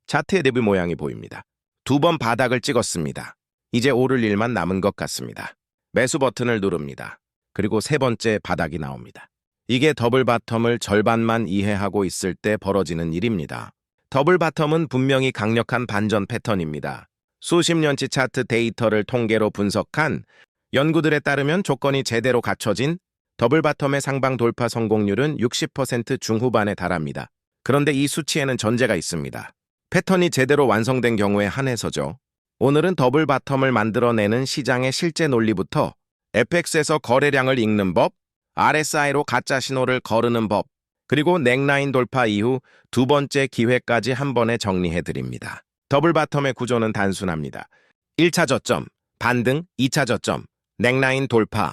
차트의 데뷔 모양이 보입니다. 두 번 바닥을 찍었습니다. 이제 오를 일만 남은 것 같습니다. 매수 버튼을 누릅니다. 그리고 세 번째 바닥이 나옵니다. 이게 더블 바텀을 절반만 이해하고 있을 때 벌어지는 일입니다. 더블 바텀은 분명히 강력한 반전 패턴입니다. 수십 년치 차트 데이터를 통계로 분석한 연구들에 따르면 조건이 제대로 갖춰진 더블 바텀의 상방 돌파 성공률은 60% 중후반에 달합니다. 그런데 이 수치에는 전제가 있습니다. 패턴이 제대로 완성된 경우에 한해서죠. 오늘은 더블 바텀을 만들어내는 시장의 실제 논리부터 FX에서 거래량을 읽는 법, RSI로 가짜 신호를 거르는 법, 그리고 넥라인 돌파 이후 두 번째 기회까지 한 번에 정리해드립니다. 더블 바텀의 구조는 단순합니다. 1차 저점, 반등, 2차 저점, 넥라인 돌파.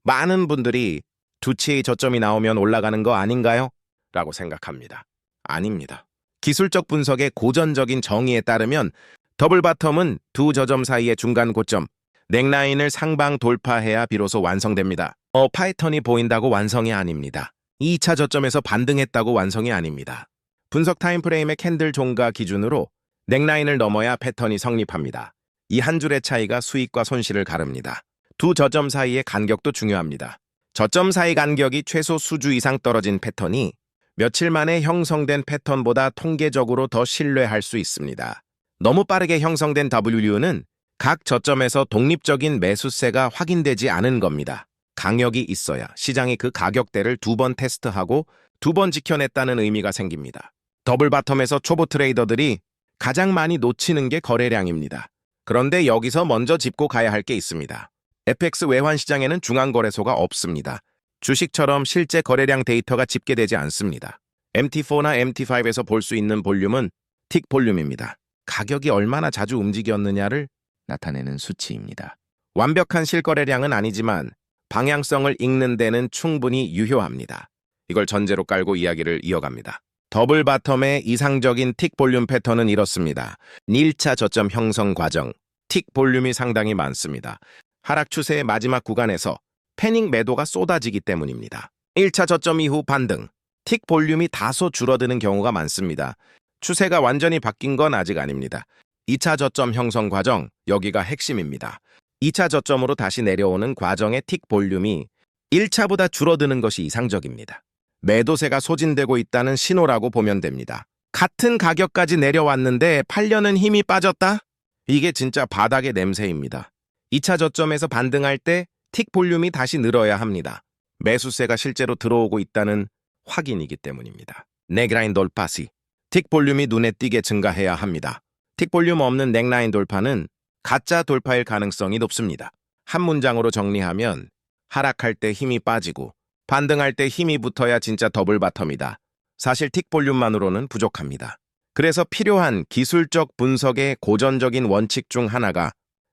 많은 분들이 두 치의 저점이 나오면 올라가는 거 아닌가요? 라고 생각합니다. 아닙니다. 기술적 분석의 고전적인 정의에 따르면 더블 바텀은 두 저점 사이의 중간 고점, 넥라인을 상방 돌파해야 비로소 완성됩니다. 패턴이 보인다고 완성이 아닙니다. 2차 저점에서 반등했다고 완성이 아닙니다. 분석 타임프레임의 캔들 종가 기준으로 넥라인을 넘어야 패턴이 성립합니다. 이 한 줄의 차이가 수익과 손실을 가릅니다. 두 저점 사이의 간격도 중요합니다. 저점 사이 간격이 최소 수주 이상 떨어진 패턴이 며칠 만에 형성된 패턴보다 통계적으로 더 신뢰할 수 있습니다. 너무 빠르게 형성된 W는 각 저점에서 독립적인 매수세가 확인되지 않은 겁니다. 강력이 있어야 시장이 그 가격대를 두 번 테스트하고 두 번 지켜냈다는 의미가 생깁니다. 더블 바텀에서 초보 트레이더들이 가장 많이 놓치는 게 거래량입니다. 그런데 여기서 먼저 짚고 가야 할 게 있습니다. FX 외환 시장에는 중앙거래소가 없습니다. 주식처럼 실제 거래량 데이터가 집계되지 않습니다. MT4나 MT5에서 볼 수 있는 볼륨은 틱 볼륨입니다. 가격이 얼마나 자주 움직였느냐를 나타내는 수치입니다. 완벽한 실거래량은 아니지만 방향성을 읽는 데는 충분히 유효합니다. 이걸 전제로 깔고 이야기를 이어갑니다. 더블 바텀의 이상적인 틱 볼륨 패턴은 이렇습니다. 1차 저점 형성 과정, 틱 볼륨이 상당히 많습니다. 하락 추세의 마지막 구간에서 패닉 매도가 쏟아지기 때문입니다. 1차 저점 이후 반등, 틱 볼륨이 다소 줄어드는 경우가 많습니다. 추세가 완전히 바뀐 건 아직 아닙니다. 2차 저점 형성 과정, 여기가 핵심입니다. 2차 저점으로 다시 내려오는 과정의 틱 볼륨이 1차보다 줄어드는 것이 이상적입니다. 매도세가 소진되고 있다는 신호라고 보면 됩니다. 같은 가격까지 내려왔는데 팔려는 힘이 빠졌다? 이게 진짜 바닥의 냄새입니다. 2차 저점에서 반등할 때 틱 볼륨이 다시 늘어야 합니다. 매수세가 실제로 들어오고 있다는 확인이기 때문입니다. 넥라인 돌파 시, 틱 볼륨이 눈에 띄게 증가해야 합니다. 틱 볼륨 없는 넥라인 돌파는 가짜 돌파일 가능성이 높습니다. 한 문장으로 정리하면 하락할 때 힘이 빠지고 반등할 때 힘이 붙어야 진짜 더블 바텀이다. 사실 틱 볼륨만으로는 부족합니다. 그래서 필요한 기술적 분석의 고전적인 원칙 중 하나가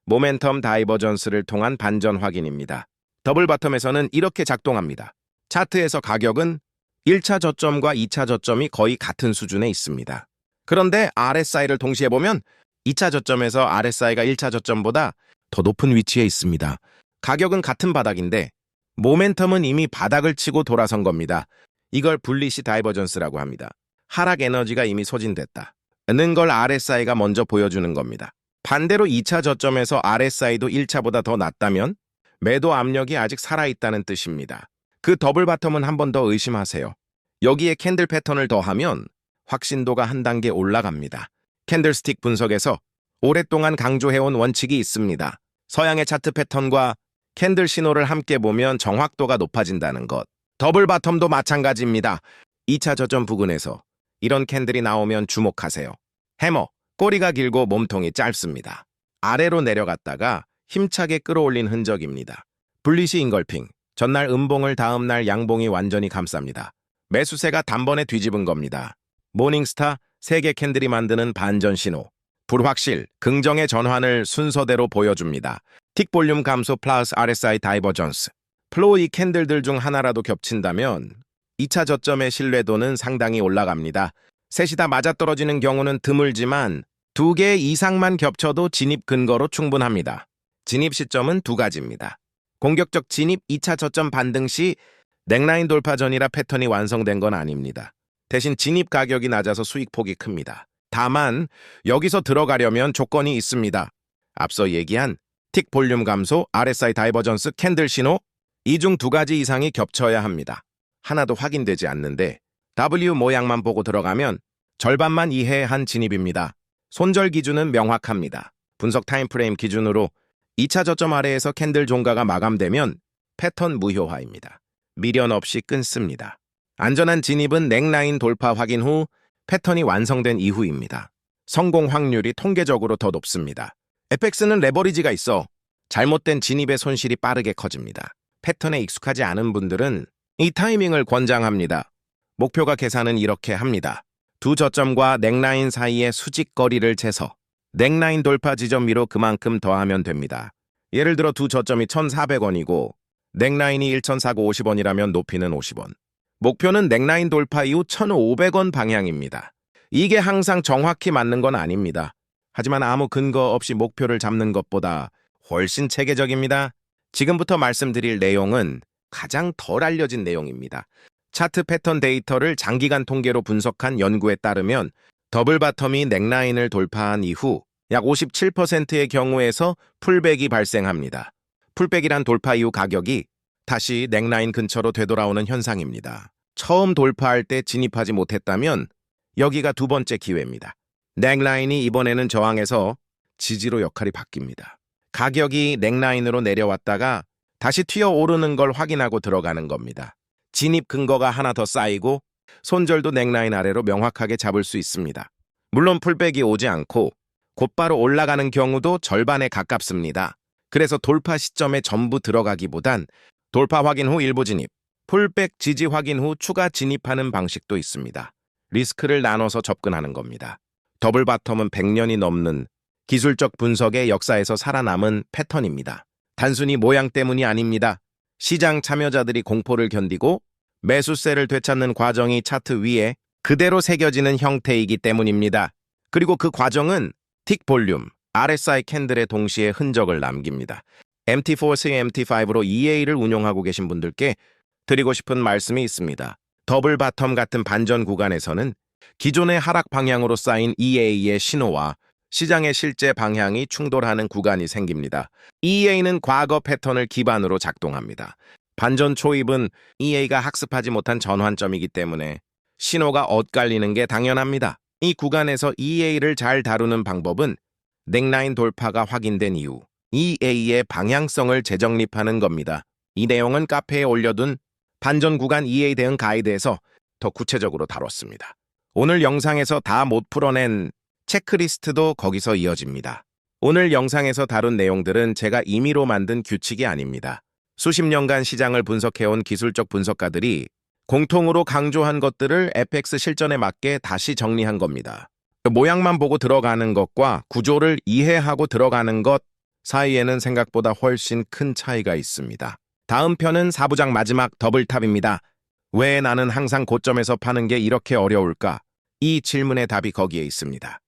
모멘텀 다이버전스를 통한 반전 확인입니다. 더블 바텀에서는 이렇게 작동합니다. 차트에서 가격은 1차 저점과 2차 저점이 거의 같은 수준에 있습니다. 그런데 RSI를 동시에 보면 2차 저점에서 RSI가 1차 저점보다 더 높은 위치에 있습니다. 가격은 같은 바닥인데 모멘텀은 이미 바닥을 치고 돌아선 겁니다. 이걸 불리시 다이버전스라고 합니다. 하락 에너지가 이미 소진됐다 는 걸 RSI가 먼저 보여주는 겁니다. 반대로 2차 저점에서 RSI도 1차보다 더 낮다면 매도 압력이 아직 살아있다는 뜻입니다. 그 더블 바텀은 한 번 더 의심하세요. 여기에 캔들 패턴을 더하면 확신도가 한 단계 올라갑니다. 캔들스틱 분석에서 오랫동안 강조해온 원칙이 있습니다. 서양의 차트 패턴과 캔들 신호를 함께 보면 정확도가 높아진다는 것. 더블 바텀도 마찬가지입니다. 2차 저점 부근에서 이런 캔들이 나오면 주목하세요. 해머, 꼬리가 길고 몸통이 짧습니다. 아래로 내려갔다가 힘차게 끌어올린 흔적입니다. 불리시 인걸핑, 전날 음봉을 다음날 양봉이 완전히 감쌉니다. 매수세가 단번에 뒤집은 겁니다. 모닝스타, 3개 캔들이 만드는 반전 신호. 불확실, 긍정의 전환을 순서대로 보여줍니다. 틱 볼륨 감소 플러스 RSI 다이버전스. 플로우 이 캔들들 중 하나라도 겹친다면 2차 저점의 신뢰도는 상당히 올라갑니다. 셋이 다 맞아떨어지는 경우는 드물지만 2개 이상만 겹쳐도 진입 근거로 충분합니다. 진입 시점은 두 가지입니다. 공격적 진입 2차 저점 반등 시 넥라인 돌파 전이라 패턴이 완성된 건 아닙니다. 대신 진입 가격이 낮아서 수익폭이 큽니다. 다만 여기서 들어가려면 조건이 있습니다. 앞서 얘기한 틱 볼륨 감소, RSI 다이버전스 캔들 신호, 이 중 2가지 이상이 겹쳐야 합니다. 하나도 확인되지 않는데 W 모양만 보고 들어가면 절반만 이해한 진입입니다. 손절 기준은 명확합니다. 분석 타임프레임 기준으로 2차 저점 아래에서 캔들 종가가 마감되면 패턴 무효화입니다. 미련 없이 끊습니다. 안전한 진입은 넥라인 돌파 확인 후 패턴이 완성된 이후입니다. 성공 확률이 통계적으로 더 높습니다. FX는 레버리지가 있어 잘못된 진입의 손실이 빠르게 커집니다. 패턴에 익숙하지 않은 분들은 이 타이밍을 권장합니다. 목표가 계산은 이렇게 합니다. 두 저점과 넥라인 사이의 수직 거리를 재서 넥라인 돌파 지점 위로 그만큼 더하면 됩니다. 예를 들어 두 저점이 1,400원이고 넥라인이 1,450원이라면 높이는 50원. 목표는 넥라인 돌파 이후 1,500원 방향입니다. 이게 항상 정확히 맞는 건 아닙니다. 하지만 아무 근거 없이 목표를 잡는 것보다 훨씬 체계적입니다. 지금부터 말씀드릴 내용은 가장 덜 알려진 내용입니다. 차트 패턴 데이터를 장기간 통계로 분석한 연구에 따르면 더블 바텀이 넥라인을 돌파한 이후 약 57%의 경우에서 풀백이 발생합니다. 풀백이란 돌파 이후 가격이 다시 넥라인 근처로 되돌아오는 현상입니다. 처음 돌파할 때 진입하지 못했다면 여기가 2번째 기회입니다. 넥라인이 이번에는 저항에서 지지로 역할이 바뀝니다. 가격이 넥라인으로 내려왔다가 다시 튀어오르는 걸 확인하고 들어가는 겁니다. 진입 근거가 하나 더 쌓이고 손절도 넥라인 아래로 명확하게 잡을 수 있습니다. 물론 풀백이 오지 않고 곧바로 올라가는 경우도 절반에 가깝습니다. 그래서 돌파 시점에 전부 들어가기보단 돌파 확인 후 일부 진입, 풀백 지지 확인 후 추가 진입하는 방식도 있습니다. 리스크를 나눠서 접근하는 겁니다. 더블 바텀은 100년이 넘는 기술적 분석의 역사에서 살아남은 패턴입니다. 단순히 모양 때문이 아닙니다. 시장 참여자들이 공포를 견디고 매수세를 되찾는 과정이 차트 위에 그대로 새겨지는 형태이기 때문입니다. 그리고 그 과정은 틱 볼륨, RSI 캔들의 동시에 흔적을 남깁니다. MT4스 MT5로 EA를 운용하고 계신 분들께 드리고 싶은 말씀이 있습니다. 더블 바텀 같은 반전 구간에서는 기존의 하락 방향으로 쌓인 EA의 신호와 시장의 실제 방향이 충돌하는 구간이 생깁니다. EA는 과거 패턴을 기반으로 작동합니다. 반전 초입은 EA가 학습하지 못한 전환점이기 때문에 신호가 엇갈리는 게 당연합니다. 이 구간에서 EA를 잘 다루는 방법은 넥라인 돌파가 확인된 이후 EA의 방향성을 재정립하는 겁니다. 이 내용은 카페에 올려둔 반전 구간 EA 대응 가이드에서 더 구체적으로 다뤘습니다. 오늘 영상에서 다 못 풀어낸 체크리스트도 거기서 이어집니다. 오늘 영상에서 다룬 내용들은 제가 임의로 만든 규칙이 아닙니다. 수십 년간 시장을 분석해온 기술적 분석가들이 공통으로 강조한 것들을 FX 실전에 맞게 다시 정리한 겁니다. 모양만 보고 들어가는 것과 구조를 이해하고 들어가는 것 사이에는 생각보다 훨씬 큰 차이가 있습니다. 다음 편은 4부작 마지막 더블탑입니다. 왜 나는 항상 고점에서 파는 게 이렇게 어려울까? 이 질문의 답이 거기에 있습니다.